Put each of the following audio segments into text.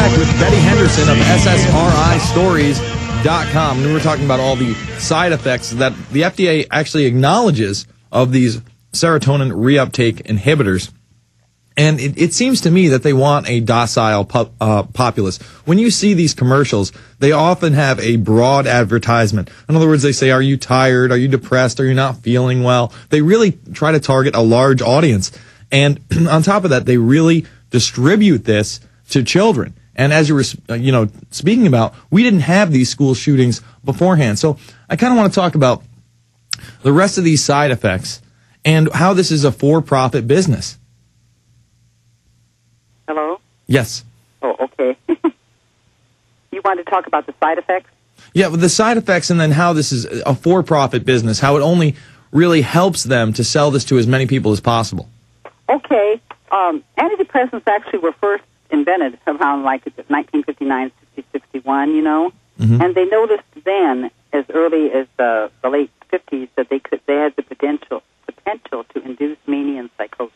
back with Betty Henderson of SSRIstories.com. And we're talking about all the side effects that the FDA actually acknowledges of these serotonin reuptake inhibitors. And it seems to me that they want a docile populace. When you see these commercials, they often have a broad advertisement. In other words, they say, are you tired? Are you depressed? Are you not feeling well? They really try to target a large audience. And on top of that, they really distribute this to children. And as you were, speaking about, we didn't have these school shootings beforehand. So I kind of want to talk about the rest of these side effects and how this is a for-profit business. Hello? Yes. Oh, okay. You wanted to talk about the side effects? Yeah, the side effects and then how this is a for-profit business, how it only really helps them to sell this to as many people as possible. Okay. Antidepressants actually were first invented around like 1959, 60, 61, Mm-hmm. And they noticed then, as early as the late 50s, that they had the potential to induce mania and psychosis.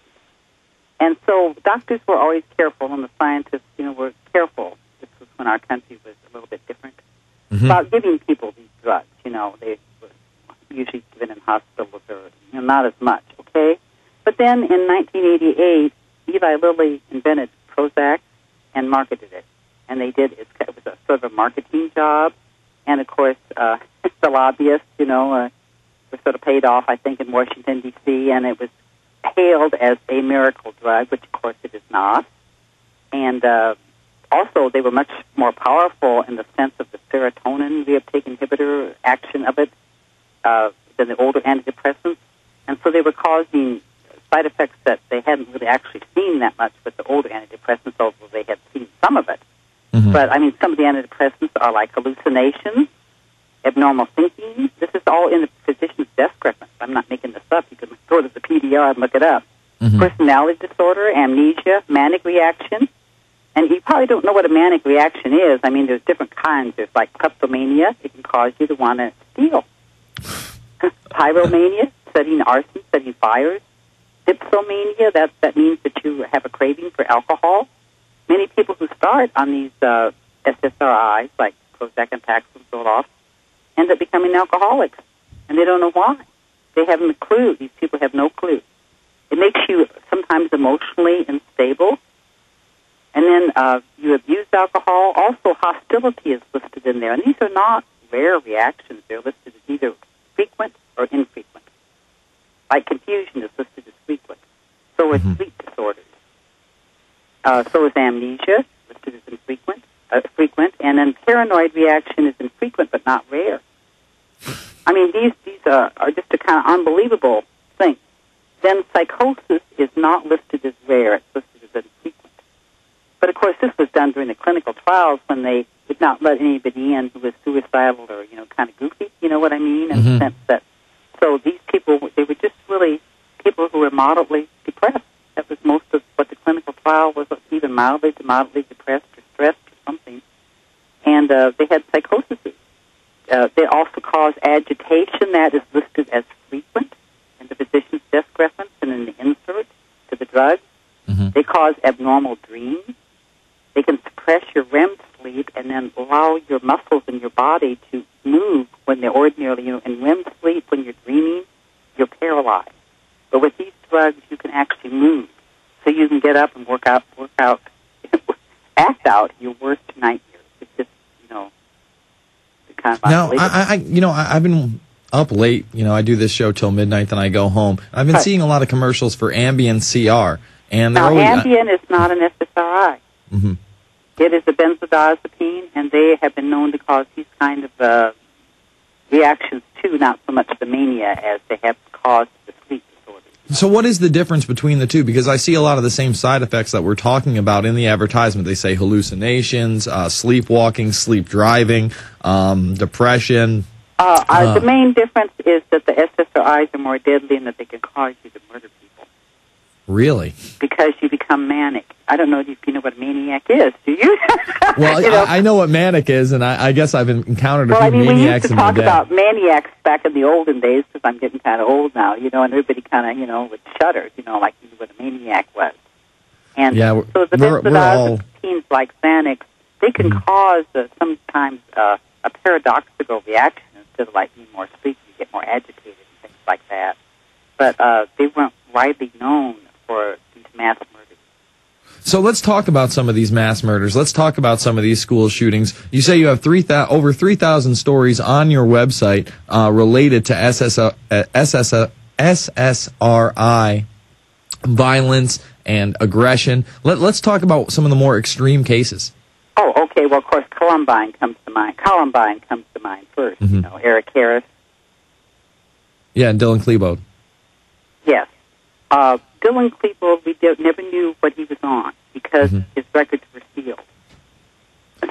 And so doctors were always careful, and the scientists, were careful. This was when our country was a little bit different about giving people these drugs. They were usually given in hospitals or not as much. Okay, but then in 1988, Eli Lilly invented Prozac and marketed it, and they did. It was a sort of a marketing job, and of course, the lobbyists, were sort of paid off, I think, in Washington D.C., and it was hailed as a miracle drug, which of course it is not. And also, they were much more powerful in the sense of the serotonin reuptake inhibitor action of it than the older antidepressants. And so they were causing side effects that they hadn't really actually seen that much with the older antidepressants, although they had seen some of it. Mm-hmm. But, some of the antidepressants are like hallucinations, abnormal thinking. This is all in the physician's desk reference. I'm not making this up. You can go to the PDR and look it up. Mm-hmm. Personality disorder, amnesia, manic reaction. And you probably don't know what a manic reaction is. There's different kinds. There's like kleptomania. It can cause you to want to steal. Pyromania, setting arson, setting fires. Dipsomania, that means that you have a craving for alcohol. Many people who start on these SSRIs, like Prozac and Paxil, Zoloft, end up becoming alcoholics, and they don't know why. They haven't a clue. These people have no clue. It makes you sometimes emotionally unstable, and then you abuse alcohol. Also, hostility is listed in there, and these are not rare reactions. They're listed as either frequent or infrequent. Like confusion is listed as frequent. So is sleep disorders. So is amnesia, listed as infrequent, frequent, and then paranoid reaction is infrequent but not rare. These are just a kind of unbelievable thing. Then psychosis is not listed as rare; it's listed as infrequent. But of course, this was done during the clinical trials when they did not let anybody in who was suicidal or kind of goofy. You know what I mean? In the sense that so these people, they were just really people who were moderately depressed. That was most of what the clinical trial was, either mildly to moderately depressed or stressed or something. And they had psychosis. They also cause agitation. That is listed as frequent in the physician's desk reference and in the insert to the drug. Mm-hmm. They cause abnormal dreams. They can suppress your REM sleep and then allow your muscles in your body to move when they're ordinarily, in REM sleep, when you're dreaming, you're paralyzed. But with these drugs, you can actually move. So you can get up and work out, act out your worst nightmares. It's just, kind of now, I've been up late. I do this show till midnight, then I go home. I've been seeing a lot of commercials for Ambien CR. And now, Ambien is not an SSRI. Mm-hmm. It is a benzodiazepine, and they have been known to cause these kind of reactions too, not so much the mania as they have caused the sleep disorders. So what is the difference between the two? Because I see a lot of the same side effects that we're talking about in the advertisement. They say hallucinations, sleepwalking, sleep driving, depression. The main difference is that the SSRIs are more deadly and that they can cause you to murder people. Really? Because you become manic. I don't know if you know what a maniac is, do you? Well, I know what manic is, and I guess I've encountered a few maniacs in my day. We used to talk about maniacs back in the olden days, because I'm getting kind of old now, and everybody kind of, would shudder, like you knew what a maniac was. And yeah, so the benzodiazepines like Xanax they can cause sometimes a paradoxical reaction instead of like being more sleepy, you get more agitated and things like that. But they weren't widely known for these mass murders. So let's talk about some of these mass murders. Let's talk about some of these school shootings. You say you have over 3,000 stories on your website related to SSRI violence and aggression. Let's talk about some of the more extreme cases. Oh, okay. Well, of course, Columbine comes to mind first. Mm-hmm. You know, Eric Harris. Yeah, and Dylan Klebold. Yes. Dylan Klebold, we never knew what he was on because his records were sealed.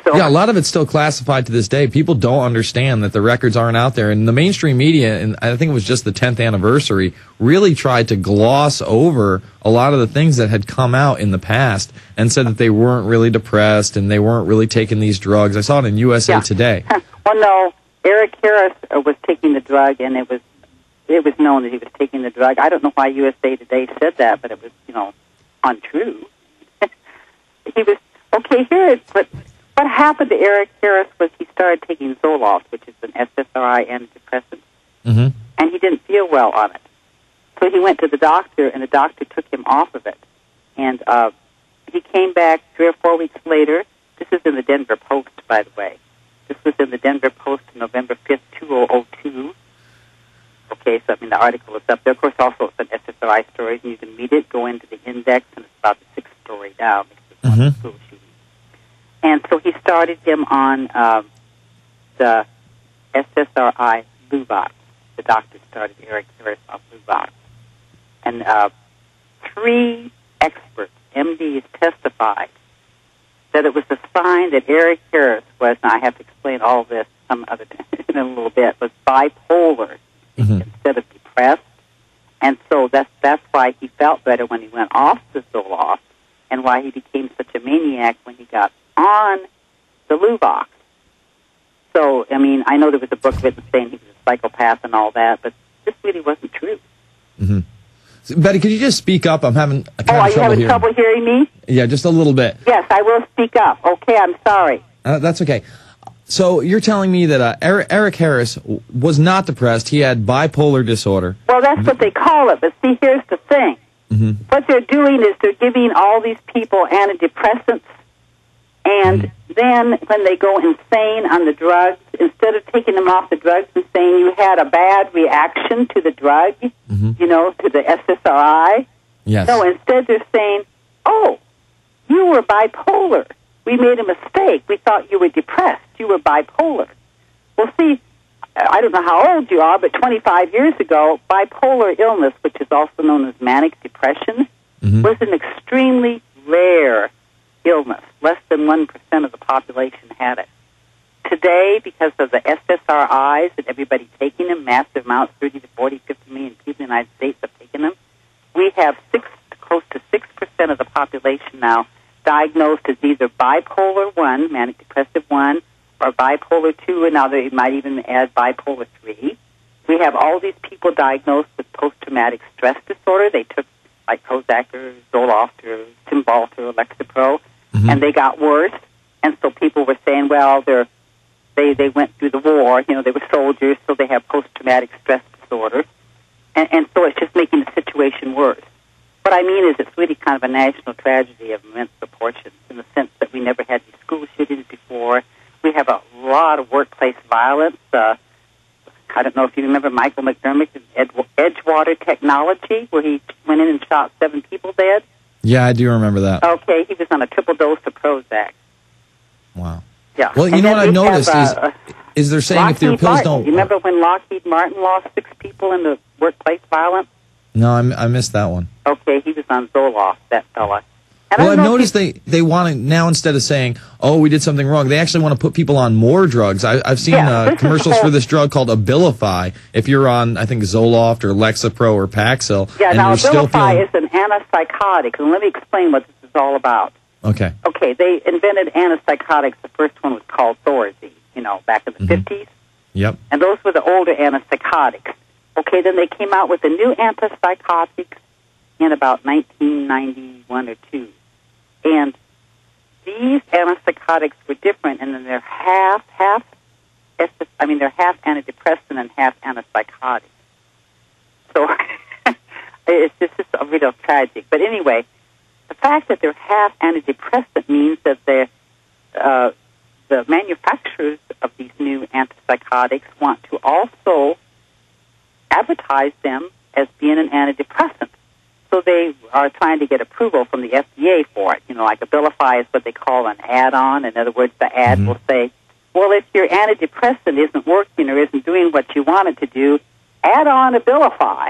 So, yeah, a lot of it's still classified to this day. People don't understand that the records aren't out there. And the mainstream media, and I think it was just the 10th anniversary, really tried to gloss over a lot of the things that had come out in the past and said that they weren't really depressed and they weren't really taking these drugs. I saw it in USA Today. Well, no, Eric Harris was taking the drug, and it was known that he was taking the drug. I don't know why USA Today said that, but it was, untrue. He was, okay, but what happened to Eric Harris was he started taking Zoloft, which is an SSRI antidepressant, and he didn't feel well on it. So he went to the doctor, and the doctor took him off of it. And he came back 3 or 4 weeks later. This is in the Denver Post, by the way. This was in the Denver Post on November 5th, 2002. Okay, so the article is up there. Of course, also it's an SSRI stories, and you can read it, go into the index, and it's about the 6th story down because it's on the school shooting. And so he started him on the SSRI Luvox. The doctor started Eric Harris on Luvox. And 3 experts, MDs, testified that it was a sign that Eric Harris was, and I have to explain all this some other time in a little bit, was bipolar instead of depressed. And so that's why he felt better when he went off the Zoloft and why he became such a maniac when he got on the Luvox. So, I know there was a book written saying he was a psychopath and all that, but this really wasn't true. So, Betty, could you just speak up? I'm having are you having trouble hearing me? Yeah, just a little bit. Yes, I will speak up. Okay, I'm sorry. That's okay. So you're telling me that Eric Harris was not depressed. He had bipolar disorder. Well, that's what they call it. But see, here's the thing. What they're doing is they're giving all these people antidepressants, and then when they go insane on the drugs, instead of taking them off the drugs and saying you had a bad reaction to the drug, to the SSRI, no, instead they're saying, oh, you were bipolar. We made a mistake. We thought you were depressed. You were bipolar. Well, see, I don't know how old you are, but 25 years ago, bipolar illness, which is also known as manic depression, was an extremely rare illness. Less than 1% of the population had it. Today, because of the SSRIs and everybody taking them, massive amounts, 30 to 40, 50 million people in the United States have taken them, we have close to 6% of the population now diagnosed as either bipolar 1, manic depressive 1, or bipolar 2, and now they might even add bipolar 3. We have all these people diagnosed with post-traumatic stress disorder. They took like Prozac or Zoloft or Cymbalta or Lexapro, and they got worse. And so people were saying, well, they went through the war, they were soldiers, so they have post-traumatic stress disorder. And so it's just making the situation worse. What I mean is it's really kind of a national tragedy of immense proportions in the sense that we never had these school shootings before. We have a lot of workplace violence. I don't know if you remember Michael McDermott in Edgewater Technology, where he went in and shot 7 people dead. Yeah, I do remember that. Okay, he was on a triple dose of Prozac. Wow. Yeah. Well, you know what I've noticed is they're saying Lockheed if their pills Martin. don't... You remember when Lockheed Martin lost 6 people in the workplace violence? No, I missed that one. Okay, he was on Zoloft, that fella. Well, I've noticed they want to, now instead of saying, oh, we did something wrong, they actually want to put people on more drugs. I've seen commercials for this drug called Abilify. If you're on, I think, Zoloft or Lexapro or Paxil. Yeah, and now you're still Abilify is an antipsychotic, and let me explain what this is all about. Okay. Okay, they invented antipsychotics. The first one was called Thorazine, back in the 50s. Yep. And those were the older antipsychotics. Okay, then they came out with the new antipsychotics in about 1991 or 2. And these these antipsychotics were different, and then they're half antidepressant and half antipsychotic. So it's just a real tragic. But anyway, the fact that they're half antidepressant means that the manufacturers of these new antipsychotics want to also advertise them as being an antidepressant. So they are trying to get approval from the FDA for it. Like Abilify is what they call an add-on. In other words, the ad will say, well, if your antidepressant isn't working or isn't doing what you want it to do, add on Abilify.